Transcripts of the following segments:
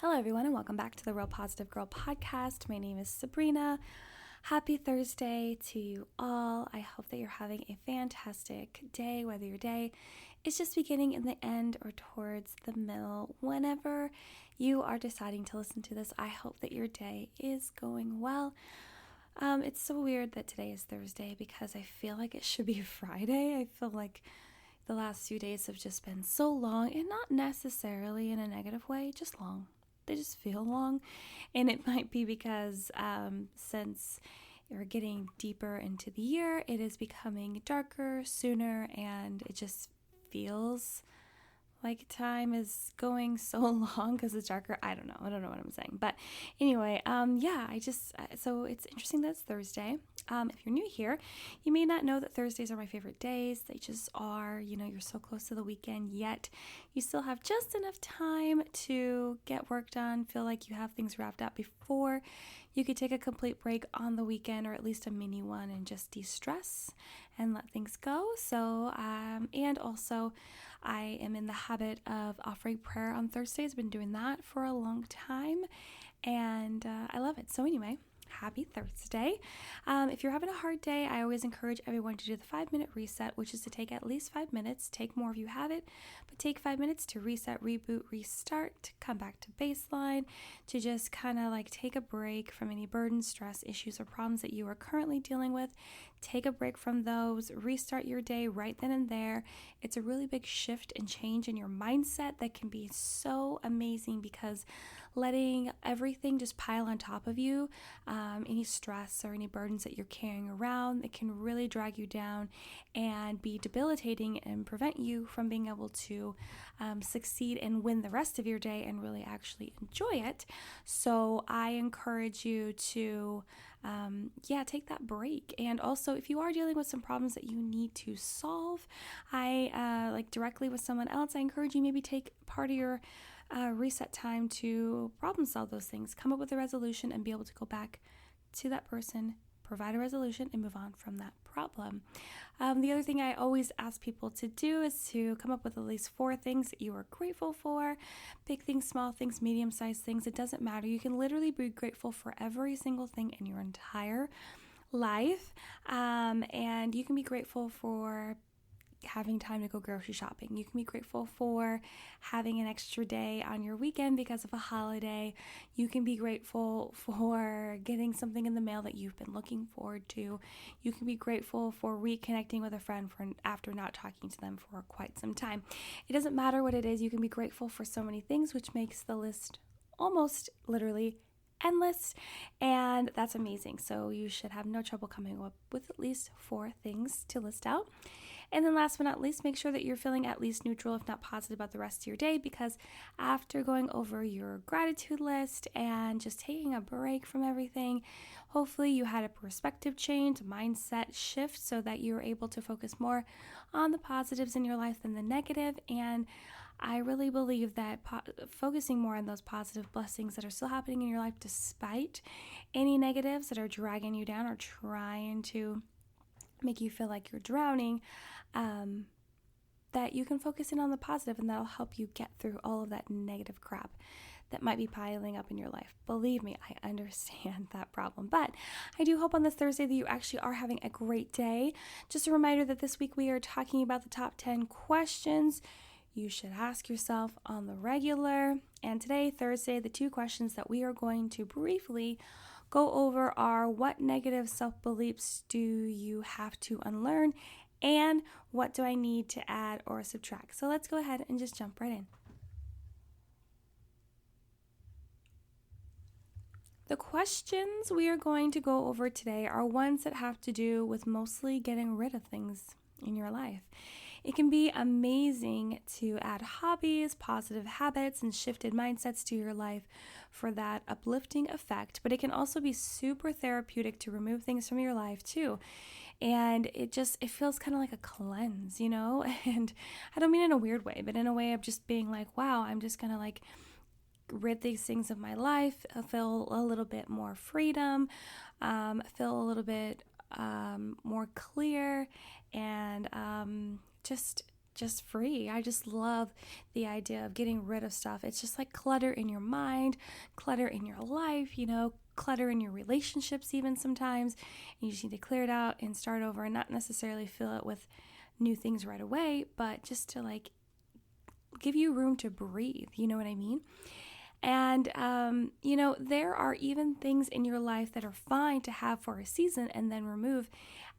Hello, everyone, and welcome back to the Real Positive Girl podcast. My name is Sabrina. Happy Thursday to you all. I hope that you're having a fantastic day, whether your day is just beginning in the end or towards the middle. Whenever you are deciding to listen to this, I hope that your day is going well. It's so weird that today is Thursday because I feel like it should be Friday. I feel like the last few days have just been so long, and not necessarily in a negative way, just long. They just feel long, and it might be because since we're getting deeper into the year, it is becoming darker sooner, and it just feels like time is going so long because it's darker. I don't know what I'm saying, but anyway, so it's interesting that it's Thursday. If you're new here, you may not know that Thursdays are my favorite days. They just are. You're so close to the weekend, yet you still have just enough time to get work done, feel like you have things wrapped up before you could take a complete break on the weekend, or at least a mini one, and just de-stress and let things go. So, and also I am in the habit of offering prayer on Thursdays. I've been doing that for a long time, and I love it. So anyway, happy Thursday. If you're having a hard day, I always encourage everyone to do the 5-minute reset, which is to take at least 5 minutes. Take more if you have it, but take 5 minutes to reset, reboot, restart, come back to baseline, to just kind of like take a break from any burden, stress, issues, or problems that you are currently dealing with. Take a break from those, restart your day right then and there. It's a really big shift and change in your mindset that can be so amazing, because letting everything just pile on top of you, any stress or any burdens that you're carrying around, it can really drag you down and be debilitating and prevent you from being able to succeed and win the rest of your day and really actually enjoy it. So I encourage you to take that break. And also, if you are dealing with some problems that you need to solve, like directly with someone else, I encourage you maybe take part of your reset time to problem solve those things, come up with a resolution, and be able to go back to that person, provide a resolution, and move on from that problem. The other thing I always ask people to do is to come up with at least 4 things that you are grateful for. Big things, small things, medium-sized things, it doesn't matter. You can literally be grateful for every single thing in your entire life, and you can be grateful for having time to go grocery shopping. You can be grateful for having an extra day on your weekend because of a holiday. You can be grateful for getting something in the mail that you've been looking forward to. You can be grateful for reconnecting with a friend after not talking to them for quite some time. It doesn't matter what it is. You can be grateful for so many things, which makes the list almost literally endless, and that's amazing. So you should have no trouble coming up with at least 4 things to list out. And then last but not least, make sure that you're feeling at least neutral, if not positive, about the rest of your day, because after going over your gratitude list and just taking a break from everything, hopefully you had a perspective change, a mindset shift, so that you're able to focus more on the positives in your life than the negative. And I really believe that focusing more on those positive blessings that are still happening in your life, despite any negatives that are dragging you down or trying to make you feel like you're drowning, that you can focus in on the positive, and that'll help you get through all of that negative crap that might be piling up in your life. Believe me, I understand that problem. But I do hope on this Thursday that you actually are having a great day. Just a reminder that this week we are talking about the top 10 questions you should ask yourself on the regular. And today, Thursday, the 2 questions that we are going to briefly go over are: what negative self-beliefs do you have to unlearn? And what do I need to add or subtract? So let's go ahead and just jump right in. The questions we are going to go over today are ones that have to do with mostly getting rid of things in your life. It can be amazing to add hobbies, positive habits, and shifted mindsets to your life for that uplifting effect, but it can also be super therapeutic to remove things from your life too. And it feels kind of like a cleanse, and I don't mean in a weird way, but in a way of just being like, wow, I'm just gonna like rid these things of my life, feel a little bit more freedom, feel a little bit more clear, and just just free. I just love the idea of getting rid of stuff. It's just like clutter in your mind, clutter in your life, clutter in your relationships even sometimes. And you just need to clear it out and start over, and not necessarily fill it with new things right away, but just to like give you room to breathe. You know what I mean? And, there are even things in your life that are fine to have for a season and then remove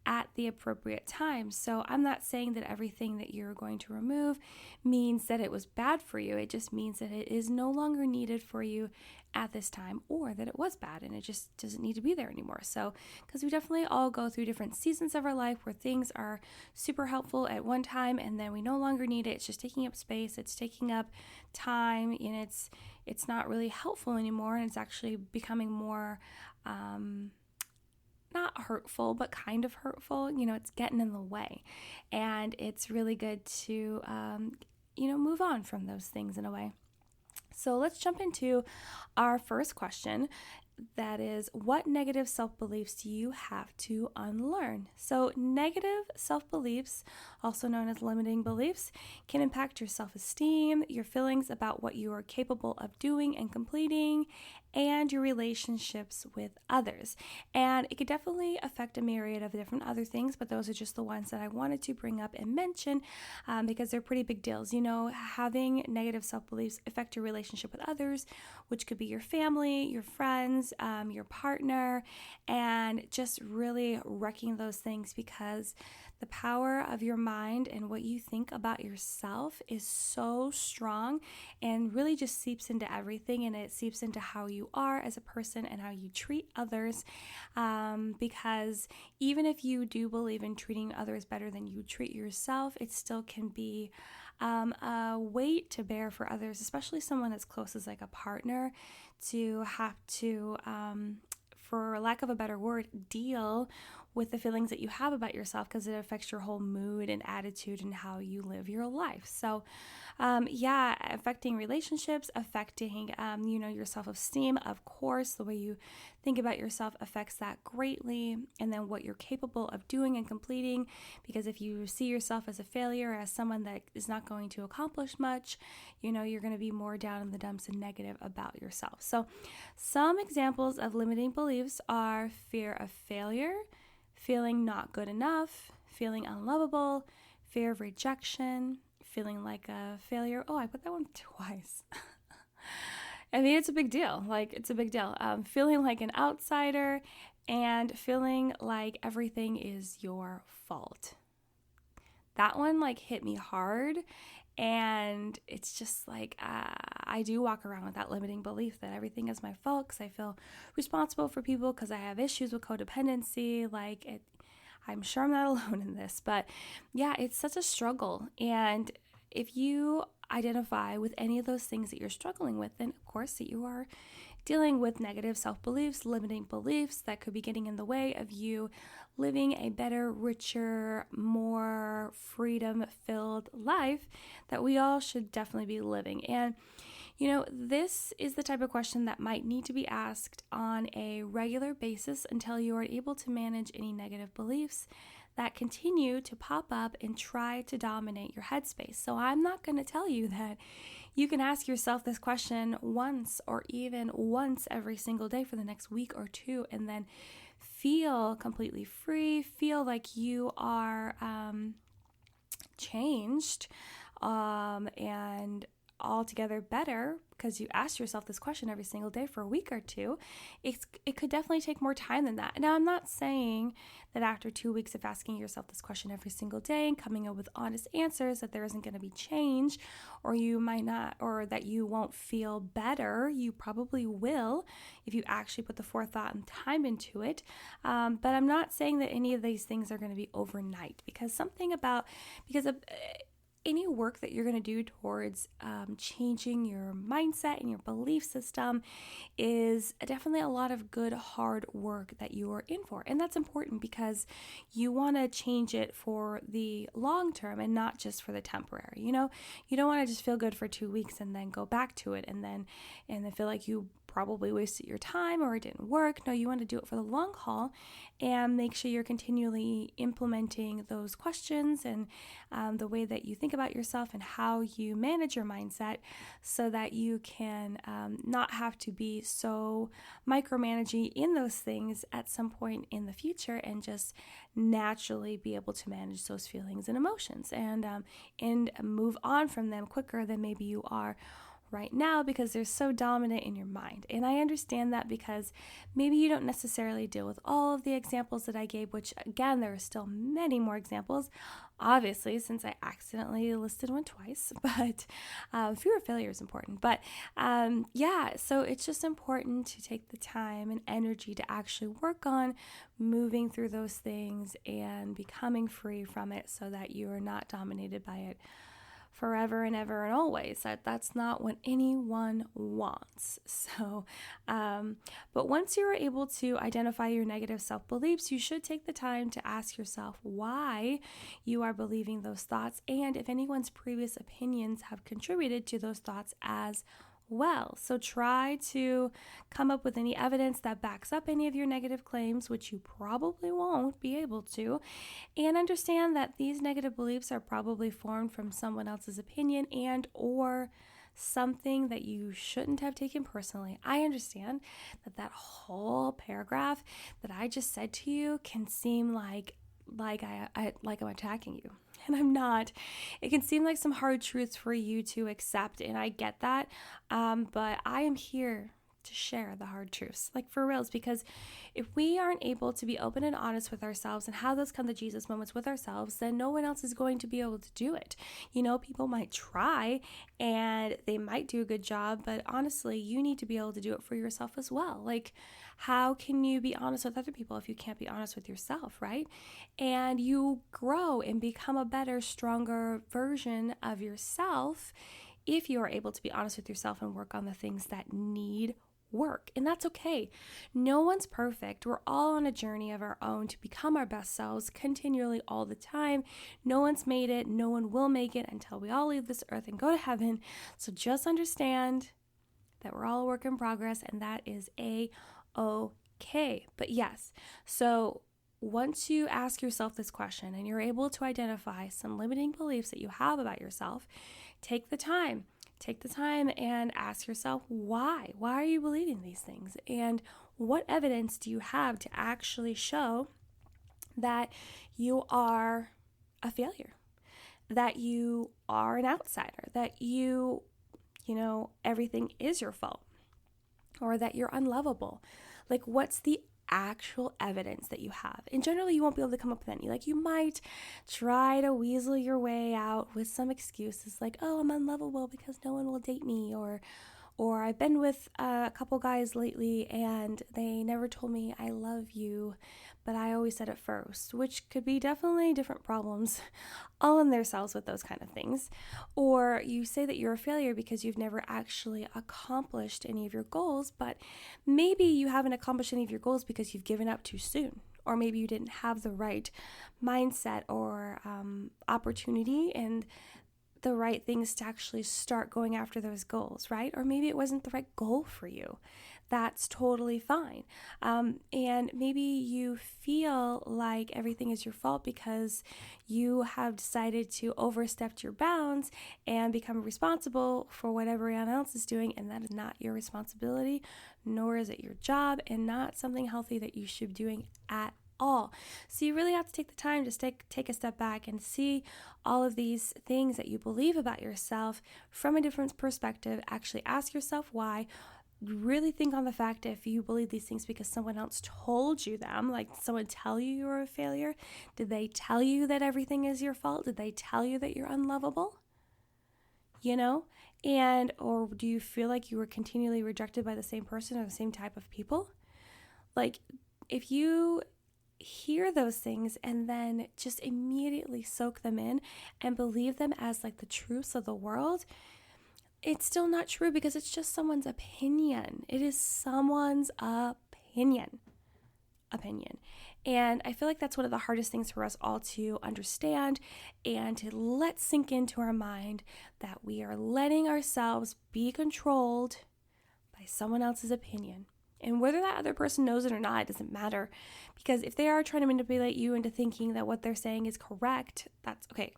at the appropriate time. So I'm not saying that everything that you're going to remove means that it was bad for you. It just means that it is no longer needed for you at this time, or that it was bad and it just doesn't need to be there anymore. So, because we definitely all go through different seasons of our life where things are super helpful at one time and then we no longer need it. It's just taking up space. It's taking up time, and it's not really helpful anymore. And it's actually becoming more, not hurtful, but kind of hurtful. It's getting in the way, and it's really good to, move on from those things in a way. So let's jump into our first question. That is, what negative self-beliefs do you have to unlearn? So negative self-beliefs, also known as limiting beliefs, can impact your self-esteem, your feelings about what you are capable of doing and completing, and your relationships with others. And it could definitely affect a myriad of different other things, but those are just the ones that I wanted to bring up and mention because they're pretty big deals. Having negative self-beliefs affect your relationship with others, which could be your family, your friends, your partner, and just really wrecking those things, because the power of your mind and what you think about yourself is so strong and really just seeps into everything, and it seeps into how you are as a person and how you treat others, because even if you do believe in treating others better than you treat yourself, it still can be a weight to bear for others, especially someone as close as like a partner, to have to, for lack of a better word, deal with the feelings that you have about yourself, because it affects your whole mood and attitude and how you live your life. So, affecting relationships, affecting, your self-esteem. Of course, the way you think about yourself affects that greatly, and then what you're capable of doing and completing, because if you see yourself as a failure, as someone that is not going to accomplish much, you're going to be more down in the dumps and negative about yourself. So some examples of limiting beliefs are fear of failure, feeling not good enough, feeling unlovable, fear of rejection, feeling like a failure. Oh, I put that one twice. I mean, it's a big deal. Feeling like an outsider and feeling like everything is your fault. That one hit me hard. And it's just I do walk around with that limiting belief that everything is my fault because I feel responsible for people, because I have issues with codependency. I'm sure I'm not alone in this, but yeah, it's such a struggle. And if you identify with any of those things that you're struggling with, then of course that you are dealing with negative self-beliefs, limiting beliefs that could be getting in the way of you living a better, richer, more freedom-filled life that we all should definitely be living. And, this is the type of question that might need to be asked on a regular basis until you are able to manage any negative beliefs that continue to pop up and try to dominate your headspace. So I'm not going to tell you that you can ask yourself this question once or even once every single day for the next week or two, and then feel completely free, feel like you are changed and altogether better because you asked yourself this question every single day for a week or two. It could definitely take more time than that. Now, I'm not saying that after 2 weeks of asking yourself this question every single day and coming up with honest answers that there isn't going to be change, or you might not, or that you won't feel better. You probably will if you actually put the forethought and time into it. But I'm not saying that any of these things are going to be overnight, because any work that you're going to do towards changing your mindset and your belief system is definitely a lot of good, hard work that you are in for. And that's important because you want to change it for the long term and not just for the temporary. You don't want to just feel good for 2 weeks and then go back to it and then feel like you probably wasted your time or it didn't work. No, you want to do it for the long haul and make sure you're continually implementing those questions and the way that you think about yourself and how you manage your mindset so that you can not have to be so micromanaging in those things at some point in the future and just naturally be able to manage those feelings and emotions and move on from them quicker than maybe you are right now because they're so dominant in your mind. And I understand that because maybe you don't necessarily deal with all of the examples that I gave, which again, there are still many more examples, obviously, since I accidentally listed one twice, but fear of failure is important. But so it's just important to take the time and energy to actually work on moving through those things and becoming free from it so that you are not dominated by it forever and ever and always. That's not what anyone wants. So, but once you're able to identify your negative self-beliefs, you should take the time to ask yourself why you are believing those thoughts and if anyone's previous opinions have contributed to those thoughts as well. So try to come up with any evidence that backs up any of your negative claims, which you probably won't be able to, and understand that these negative beliefs are probably formed from someone else's opinion and or something that you shouldn't have taken personally. I understand that whole paragraph that I just said to you can seem like I'm attacking you. And I'm not. It can seem like some hard truths for you to accept, and I get that. But I am here to share the hard truths, like for reals, because if we aren't able to be open and honest with ourselves and have those come to Jesus moments with ourselves, then no one else is going to be able to do it. You know, people might try and they might do a good job, but honestly, you need to be able to do it for yourself as well. Like, how can you be honest with other people if you can't be honest with yourself, right? And you grow and become a better, stronger version of yourself if you are able to be honest with yourself and work on the things that need work. And that's okay. No one's perfect. We're all on a journey of our own to become our best selves continually all the time. No one's made it. No one will make it until we all leave this earth and go to heaven. So just understand that we're all a work in progress, and that is okay. But yes, so once you ask yourself this question and you're able to identify some limiting beliefs that you have about yourself, take the time and ask yourself why. Why are you believing these things? And what evidence do you have to actually show that you are a failure, that you are an outsider, that you everything is your fault, or that you're unlovable? Like, what's the actual evidence that you have? And generally, you won't be able to come up with any. Like, you might try to weasel your way out with some excuses like, oh, I'm unlovable because no one will date me, or I've been with a couple guys lately and they never told me I love you, but I always said it first, which could be definitely different problems all in themselves with those kind of things. Or you say that you're a failure because you've never actually accomplished any of your goals, but maybe you haven't accomplished any of your goals because you've given up too soon. Or maybe you didn't have the right mindset or opportunity and the right things to actually start going after those goals, right? Or maybe it wasn't the right goal for you. That's totally fine. And maybe you feel like everything is your fault because you have decided to overstep your bounds and become responsible for what everyone else is doing, and that is not your responsibility, nor is it your job, and not something healthy that you should be doing at all. So you really have to take the time to take a step back and see all of these things that you believe about yourself from a different perspective. Actually ask yourself why. Really think on the fact if you believe these things because someone else told you them, like someone tell you you're a failure. Did they tell you that everything is your fault? Did they tell you that you're unlovable? And or do you feel like you were continually rejected by the same person or the same type of people? Like, if you hear those things and then just immediately soak them in and believe them as like the truths of the world, it's still not true because it's just someone's opinion. It is someone's opinion. And I feel like that's one of the hardest things for us all to understand and to let sink into our mind, that we are letting ourselves be controlled by someone else's opinion. And whether that other person knows it or not, it doesn't matter. Because if they are trying to manipulate you into thinking that what they're saying is correct, that's okay.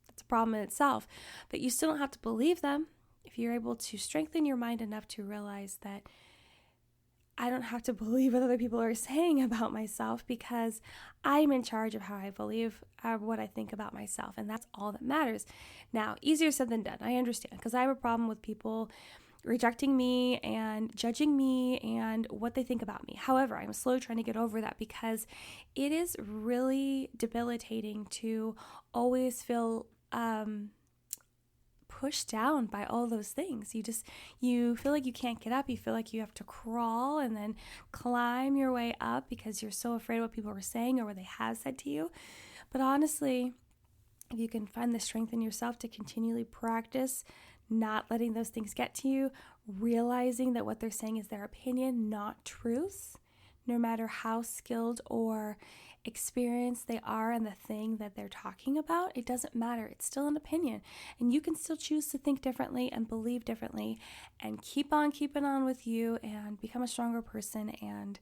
That's a problem in itself. But you still don't have to believe them. If you're able to strengthen your mind enough to realize that I don't have to believe what other people are saying about myself, because I'm in charge of how I believe, what I think about myself. And that's all that matters. Now, easier said than done. I understand, because I have a problem with people rejecting me and judging me and what they think about me. However, I'm slowly trying to get over that, because it is really debilitating to always feel pushed down by all those things. You feel like you can't get up. You feel like you have to crawl and then climb your way up because you're so afraid of what people are saying or what they have said to you. But honestly, if you can find the strength in yourself to continually practice not letting those things get to you, realizing that what they're saying is their opinion, not truth, no matter how skilled or experienced they are in the thing that they're talking about, it doesn't matter. It's still an opinion. And you can still choose to think differently and believe differently and keep on keeping on with you and become a stronger person and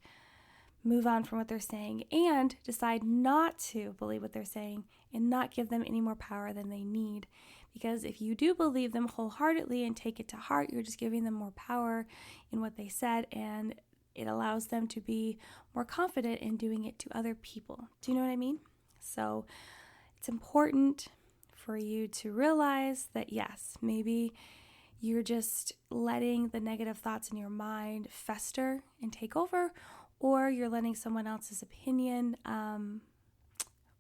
move on from what they're saying, and decide not to believe what they're saying and not give them any more power than they need. Because if you do believe them wholeheartedly and take it to heart, you're just giving them more power in what they said, and it allows them to be more confident in doing it to other people. Do you know what I mean? So it's important for you to realize that, yes, maybe you're just letting the negative thoughts in your mind fester and take over, or you're letting someone else's opinion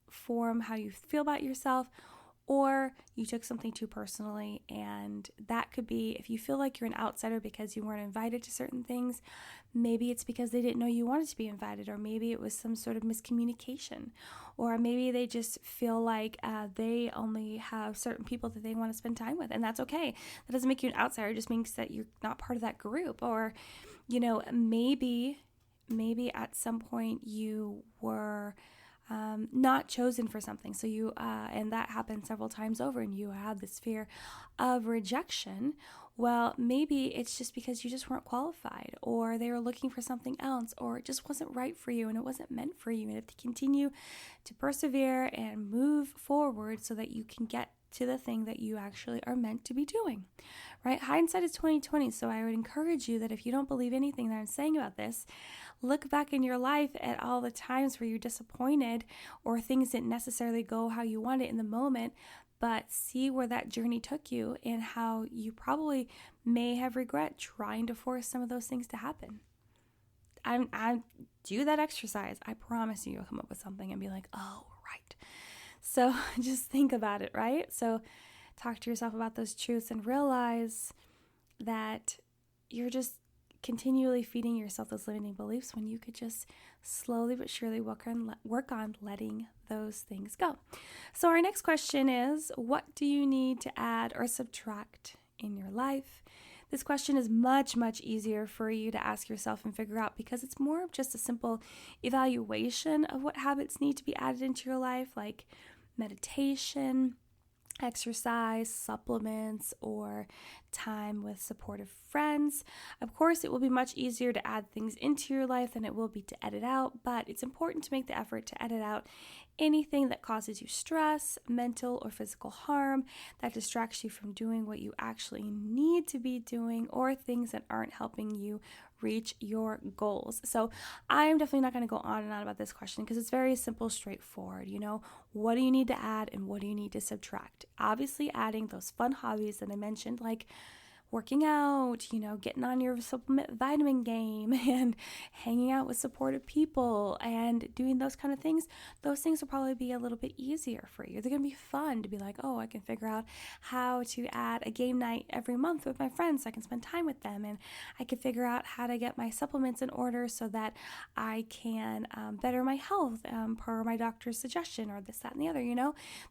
form how you feel about yourself, or you took something too personally. And that could be, if you feel like you're an outsider because you weren't invited to certain things, maybe it's because they didn't know you wanted to be invited, or maybe it was some sort of miscommunication, or maybe they just feel like they only have certain people that they want to spend time with, and that's okay. That doesn't make you an outsider. It just means that you're not part of that group. Or, maybe at some point you were not chosen for something. So you, and that happened several times over, and you had this fear of rejection. Well, maybe it's just because you just weren't qualified, or they were looking for something else, or it just wasn't right for you and it wasn't meant for you. And you have to continue to persevere and move forward so that you can get to the thing that you actually are meant to be doing, right? Hindsight is 20/20. So I would encourage you that if you don't believe anything that I'm saying about this, look back in your life at all the times where you're disappointed or things didn't necessarily go how you wanted in the moment, but see where that journey took you and how you probably may have regret trying to force some of those things to happen. I do that exercise. I promise you'll come up with something and be like, oh, right. So just think about it, right? So talk to yourself about those truths and realize that you're just continually feeding yourself those limiting beliefs when you could just slowly but surely work on letting those things go. So our next question is, what do you need to add or subtract in your life? This question is much, much easier for you to ask yourself and figure out, because it's more of just a simple evaluation of what habits need to be added into your life, like meditation, exercise, supplements, or time with supportive friends. Of course, it will be much easier to add things into your life than it will be to edit out, but it's important to make the effort to edit out anything that causes you stress, mental or physical harm, that distracts you from doing what you actually need to be doing, or things that aren't helping you reach your goals. So I'm definitely not going to go on and on about this question, because it's very simple, straightforward. What do you need to add and what do you need to subtract? Obviously, adding those fun hobbies that I mentioned, like working out, getting on your supplement vitamin game and hanging out with supportive people and doing those kind of things. Those things will probably be a little bit easier for you. They're going to be fun to be like, oh, I can figure out how to add a game night every month with my friends so I can spend time with them. And I can figure out how to get my supplements in order so that I can better my health per my doctor's suggestion, or this, that, and the other.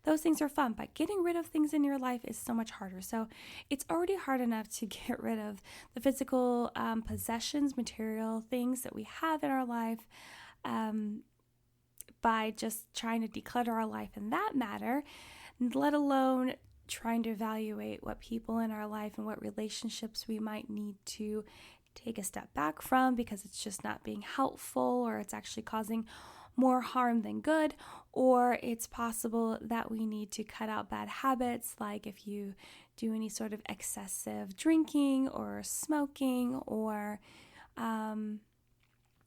Those things are fun, but getting rid of things in your life is so much harder. So it's already hard enough to get rid of the physical possessions, material things that we have in our life by just trying to declutter our life in that matter, let alone trying to evaluate what people in our life and what relationships we might need to take a step back from because it's just not being helpful or it's actually causing more harm than good, or it's possible that we need to cut out bad habits, like if you do any sort of excessive drinking or smoking, or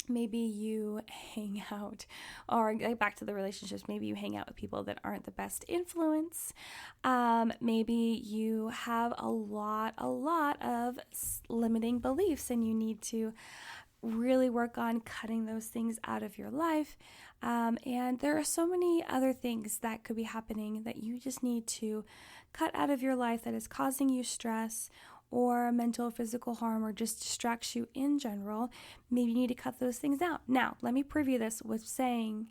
maybe you hang out, or back to the relationships, maybe you hang out with people that aren't the best influence. Maybe you have a lot of limiting beliefs and you need to really work on cutting those things out of your life. And there are so many other things that could be happening that you just need to cut out of your life that is causing you stress or mental, physical harm, or just distracts you in general. Maybe you need to cut those things out. Now, let me preview this with saying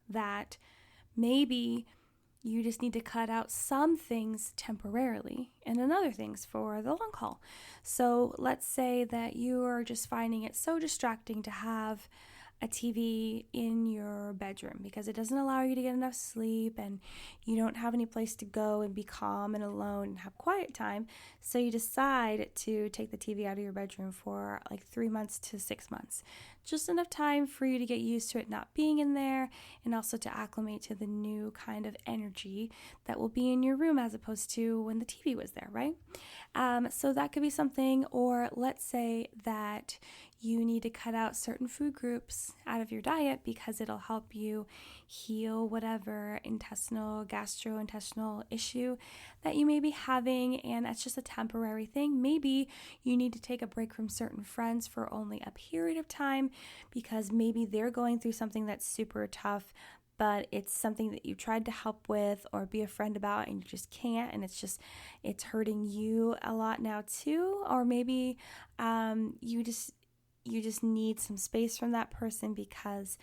that maybe you just need to cut out some things temporarily and then other things for the long haul. So let's say that you are just finding it so distracting to have a TV in your bedroom because it doesn't allow you to get enough sleep and you don't have any place to go and be calm and alone and have quiet time. So you decide to take the TV out of your bedroom for like 3 months to 6 months. Just enough time for you to get used to it not being in there and also to acclimate to the new kind of energy that will be in your room as opposed to when the TV was there, right? So that could be something. Or let's say that you need to cut out certain food groups out of your diet because it'll help you heal whatever gastrointestinal issue that you may be having, and that's just a temporary thing. Maybe you need to take a break from certain friends for only a period of time because maybe they're going through something that's super tough, but it's something that you tried to help with or be a friend about and you just can't, and it's hurting you a lot now too. Or maybe you just need some space from that person because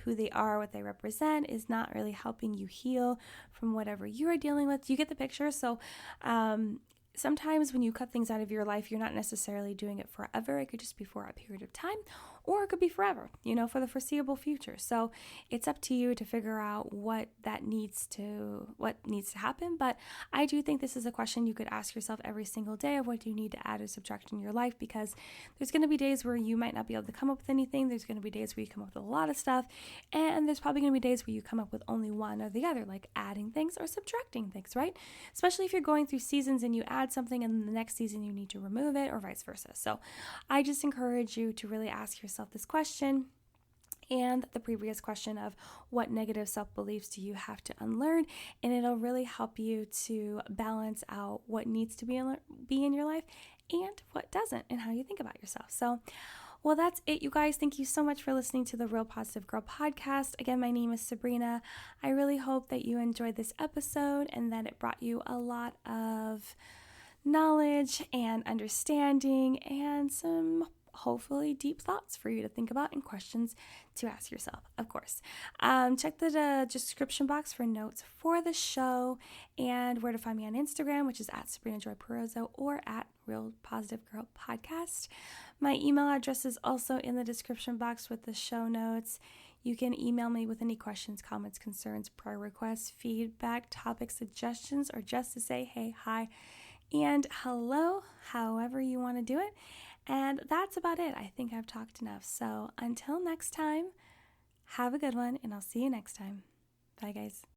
who they are, what they represent is not really helping you heal from whatever you are dealing with. You get the picture? So sometimes when you cut things out of your life, you're not necessarily doing it forever. It could just be for a period of time, or it could be forever, for the foreseeable future. So it's up to you to figure out what needs to happen. But I do think this is a question you could ask yourself every single day of what do you need to add or subtract in your life, because there's going to be days where you might not be able to come up with anything. There's going to be days where you come up with a lot of stuff. And there's probably going to be days where you come up with only one or the other, like adding things or subtracting things, right? Especially if you're going through seasons and you add something and then the next season you need to remove it, or vice versa. So I just encourage you to really ask yourself this question and the previous question of what negative self-beliefs do you have to unlearn, and it'll really help you to balance out what needs to be in your life and what doesn't, and how you think about yourself. So well, that's it, you guys. Thank you so much for listening to the Real Positive Girl podcast. Again, my name is Sabrina. I really hope that you enjoyed this episode and that it brought you a lot of knowledge and understanding and some hopefully deep thoughts for you to think about and questions to ask yourself, of course. Check the description box for notes for the show and where to find me on Instagram, which is at Sabrina Joy Perozzo, or at Real Positive Girl Podcast. My email address is also in the description box with the show notes. You can email me with any questions, comments, concerns, prayer requests, feedback, topic suggestions, or just to say hey, hi, and hello, however you want to do it. And that's about it. I think I've talked enough. So until next time, have a good one, and I'll see you next time. Bye, guys.